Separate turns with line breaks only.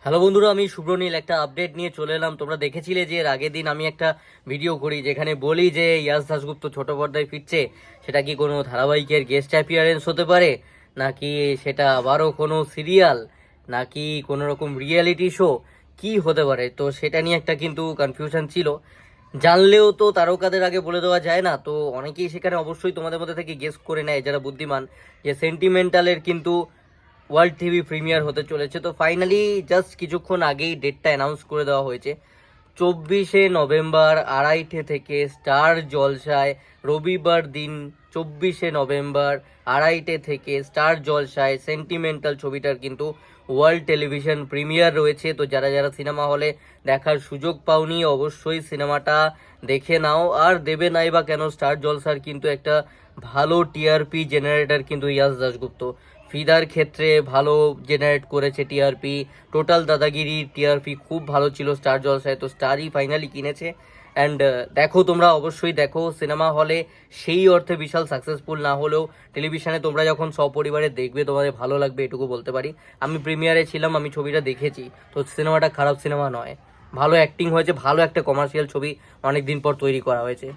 Hello বন্ধুরা, আমি শুভ্রনীল একটা আপডেট নিয়ে চলে এলাম। তোমরা দেখেছিলে যে এর আগের দিন আমি একটা ভিডিও করি যেখানে বলি যে ইয়াশ দাশগুপ্ত ছোট পর্দায় ফিরছে। সেটা কি কোনো ধারাবাহিকের গেস্ট অ্যাপিয়ারেন্স হতে পারে, নাকি সেটা আবারও কোনো সিরিয়াল, নাকি কোনো রকম রিয়েলিটি শো, কি হতে পারে? তো সেটা নিয়ে একটা কিন্তু কনফিউশন ছিল। জানলেও তো তারকাদের আগে বলে দেওয়া যায় না, তো অনেকেই সেখানে অবশ্যই তোমাদের মধ্যে থেকে গেস করে নেয় যারা বুদ্ধিমান, যে সেন্টিমেন্টালের কিন্তু ওয়ার্ল্ড টিভি প্রিমিয়ার হতে চলেছে। তো ফাইনালি জাস্ট কিছুক্ষণ আগেই ডেটটা অ্যানাউন্স করে দেওয়া হয়েছে। 24শে নভেম্বর 2:30 থেকে স্টার জলসায়, রবিবার দিন 24শে নভেম্বর 2:30 থেকে স্টার জলসায় সেন্টিমেন্টাল ছবিটার কিন্তু ওয়ার্ল্ড টেলিভিশন প্রিমিয়ার রয়েছে। তো যারা যারা সিনেমা হলে দেখার সুযোগ পাওনি অবশ্যই সিনেমাটা দেখে নাও। আর দেবে নাই বা কেন, স্টার জলসার কিন্তু একটা ভালো টিআরপি জেনারেটর কিন্তু ইয়াশ দাশগুপ্ত। ফিদার ক্ষেত্রে ভালো জেনারেট করেছে টিআরপি। টোটাল দাদাগিরি টিআরপি খুব ভালো ছিল স্টার জলসায়, তো স্টারই ফাইনালি কিনেছে। অ্যান্ড দেখো, তোমরা অবশ্যই দেখো সিনেমা হলে। সেই অর্থে বিশাল সাকসেসফুল না হলেও টেলিভিশনে তোমরা যখন সপরিবারে দেখবে তোমাদের ভালো লাগবে, এটুকু বলতে পারি। আমি প্রিমিয়ারে ছিলাম, আমি ছবিটা দেখেছি। তো সিনেমাটা খারাপ সিনেমা নয়, ভালো অ্যাক্টিং হয়েছে, ভালো একটা কমার্শিয়াল ছবি অনেক দিন পর তৈরি করা হয়েছে।